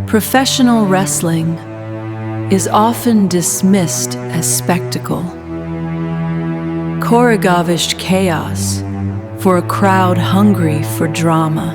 Professional wrestling is often dismissed as spectacle, choreographed chaos for a crowd hungry for drama.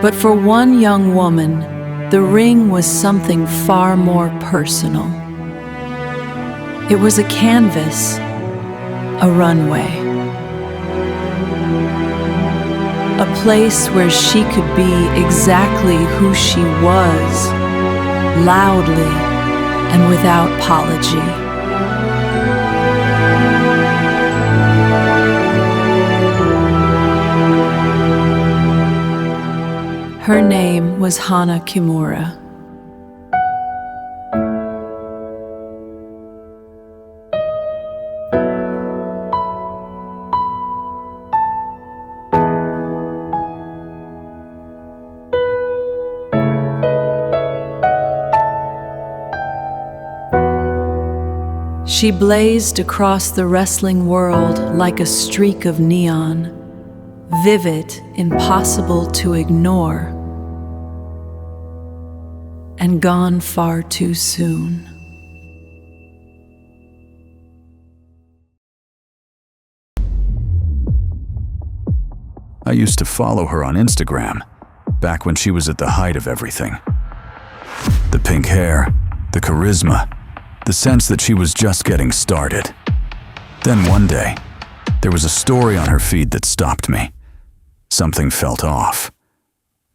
But for one young woman, the ring was something far more personal. It was a canvas, a runway. A place where she could be exactly who she was, loudly and without apology. Her name was Hana Kimura. She blazed across the wrestling world like a streak of neon, vivid, impossible to ignore, and gone far too soon. I used to follow her on Instagram, back when she was at the height of everything. The pink hair, the charisma, the sense that she was just getting started. Then one day, there was a story on her feed that stopped me. Something felt off.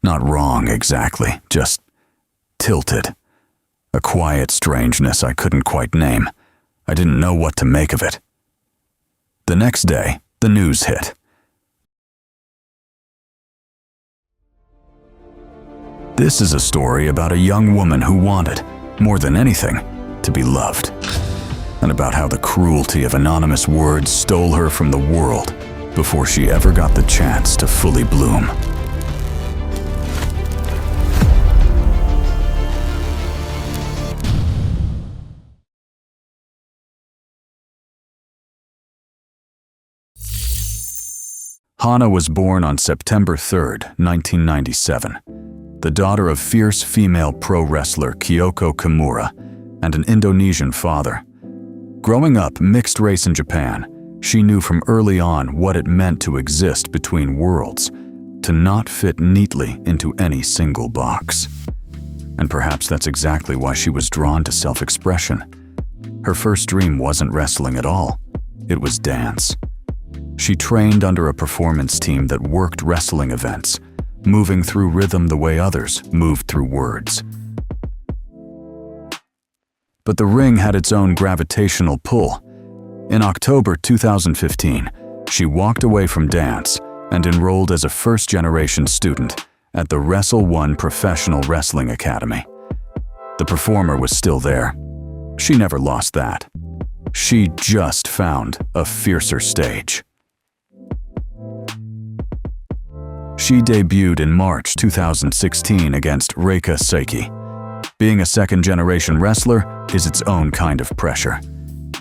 Not wrong exactly, just tilted. A quiet strangeness I couldn't quite name. I didn't know what to make of it. The next day, the news hit. This is a story about a young woman who wanted, more than anything, to be loved, and about how the cruelty of anonymous words stole her from the world before she ever got the chance to fully bloom. Hana was born on September 3rd, 1997, the daughter of fierce female pro wrestler Hana Kimura and an Indonesian father. Growing up mixed race in Japan, she knew from early on what it meant to exist between worlds, to not fit neatly into any single box. And perhaps that's exactly why she was drawn to self-expression. Her first dream wasn't wrestling at all, it was dance. She trained under a performance team that worked wrestling events, moving through rhythm the way others moved through words. But the ring had its own gravitational pull. In October 2015, she walked away from dance and enrolled as a first-generation student at the Wrestle One Professional Wrestling Academy. The performer was still there. She never lost that. She just found a fiercer stage. She debuted in March 2016 against Reika Seiki. Being a second-generation wrestler is its own kind of pressure.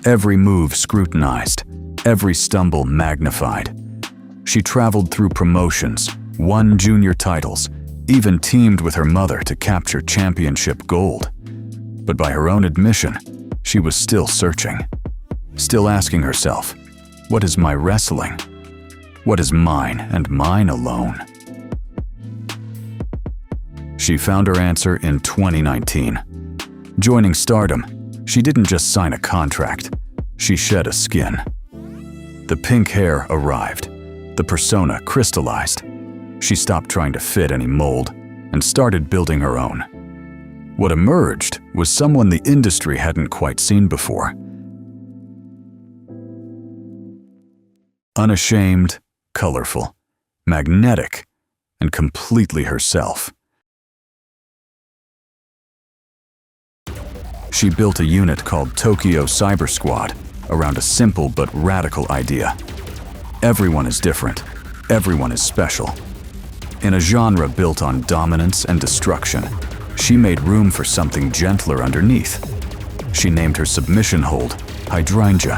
Every move scrutinized, every stumble magnified. She traveled through promotions, won junior titles, even teamed with her mother to capture championship gold. But by her own admission, she was still searching, still asking herself, what is my wrestling? What is mine and mine alone? She found her answer in 2019. Joining Stardom, she didn't just sign a contract, she shed a skin. The pink hair arrived, the persona crystallized. She stopped trying to fit any mold and started building her own. What emerged was someone the industry hadn't quite seen before. Unashamed, colorful, magnetic, and completely herself. She built a unit called Tokyo Cyber Squad around a simple but radical idea. Everyone is different. Everyone is special. In a genre built on dominance and destruction, she made room for something gentler underneath. She named her submission hold Hydrangea.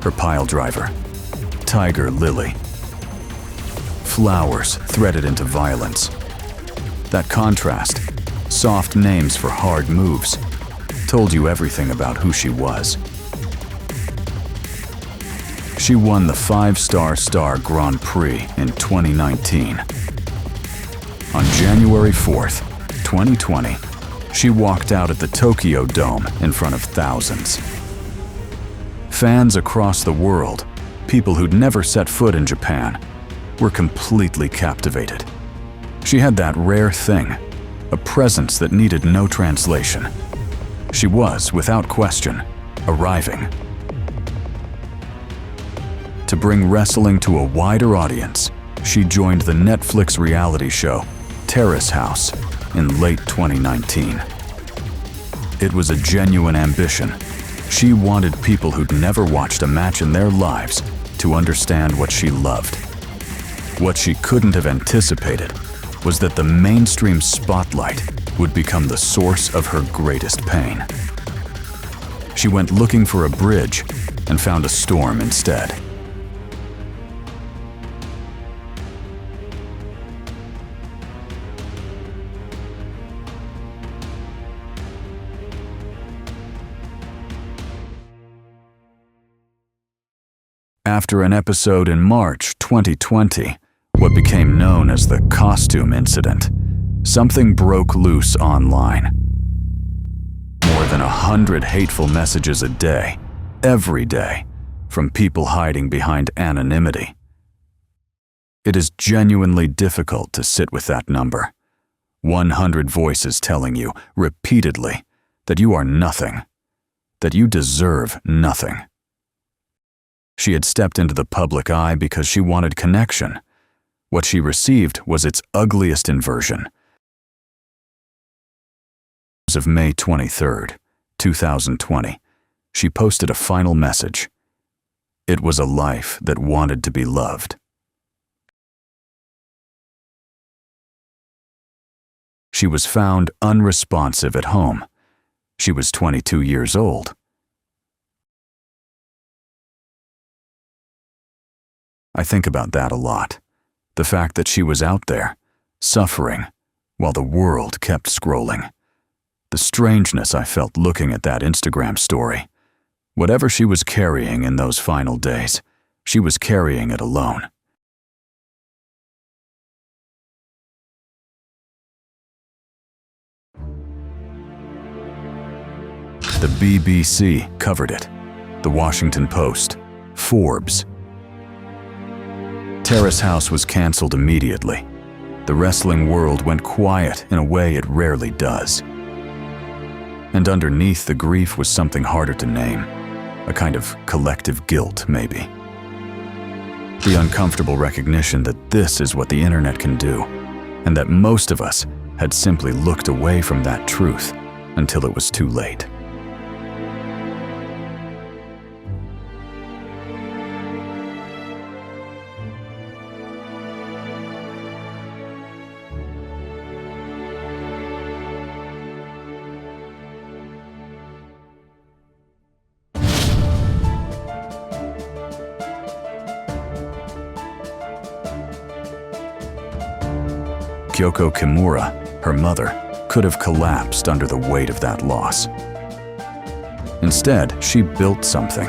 Her pile driver, Tiger Lily. flowers threaded into violence. That contrast, soft names for hard moves, told you everything about who she was. She won the 5-Star Star Grand Prix in 2019. On January 4th, 2020, she walked out at the Tokyo Dome in front of thousands. Fans across the world, people who'd never set foot in Japan, were completely captivated. She had that rare thing, a presence that needed no translation. She was, without question, arriving. To bring wrestling to a wider audience, she joined the Netflix reality show Terrace House in late 2019. It was a genuine ambition. She wanted people who'd never watched a match in their lives to understand what she loved. What she couldn't have anticipated was that the mainstream spotlight would become the source of her greatest pain. She went looking for a bridge and found a storm instead. After an episode in March 2020, what became known as the costume incident, something broke loose online. More than 100 hateful messages a day, every day, from people hiding behind anonymity. It is genuinely difficult to sit with that number. 100 voices telling you, repeatedly, that you are nothing, that you deserve nothing. She had stepped into the public eye because she wanted connection. What she received was its ugliest inversion. As of May 23, 2020, she posted a final message. It was a life that wanted to be loved. She was found unresponsive at home. She was 22 years old. I think about that a lot. The fact that she was out there, suffering, while the world kept scrolling. The strangeness I felt looking at that Instagram story. Whatever she was carrying in those final days, she was carrying it alone. The BBC covered it, the Washington Post, Forbes. Terrace House was canceled immediately. The wrestling world went quiet in a way it rarely does. And underneath the grief was something harder to name, a kind of collective guilt, maybe. The uncomfortable recognition that this is what the internet can do, and that most of us had simply looked away from that truth until it was too late. Hana Kimura, her mother, could have collapsed under the weight of that loss. Instead, she built something.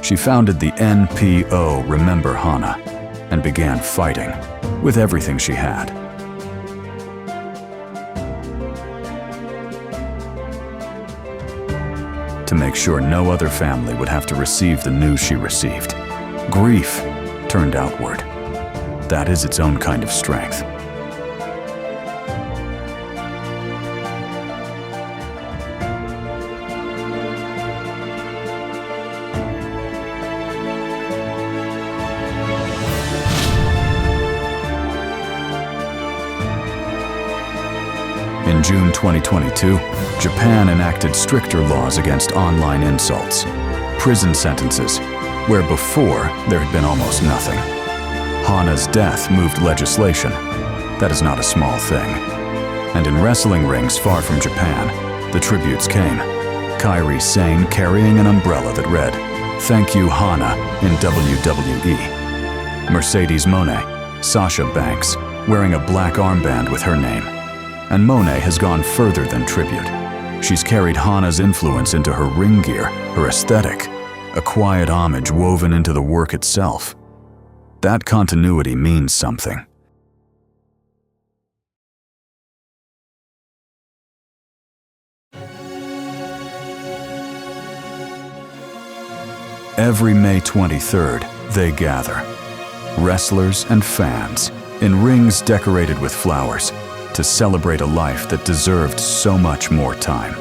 She founded the NPO Remember Hana and began fighting with everything she had. To make sure no other family would have to receive the news she received. Grief turned outward. That is its own kind of strength. In June 2022, Japan enacted stricter laws against online insults, prison sentences, where before there had been almost nothing. Hana's death moved legislation. That is not a small thing. And in wrestling rings far from Japan, the tributes came. Kairi Sane carrying an umbrella that read, "Thank you, Hana," in WWE. Mercedes Moné, Sasha Banks, wearing a black armband with her name. And Monet has gone further than tribute. She's carried Hana's influence into her ring gear, her aesthetic, a quiet homage woven into the work itself. That continuity means something. Every May 23rd, they gather, wrestlers and fans, in rings decorated with flowers, to celebrate a life that deserved so much more time.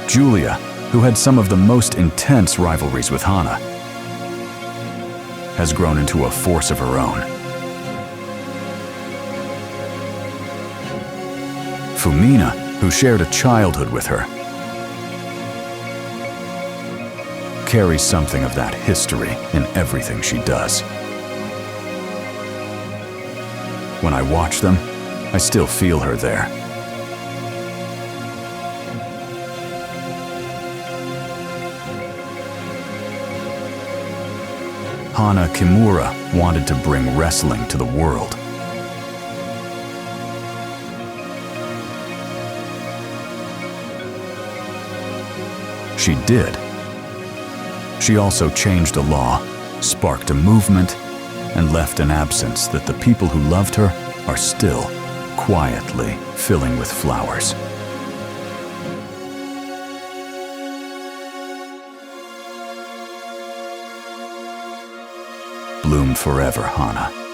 Julia, who had some of the most intense rivalries with Hana, has grown into a force of her own. Fumina, who shared a childhood with her, carries something of that history in everything she does. When I watch them, I still feel her there. Hana Kimura wanted to bring wrestling to the world. She did. She also changed a law, sparked a movement, and left an absence that the people who loved her are still quietly filling with flowers. Bloom forever, Hana.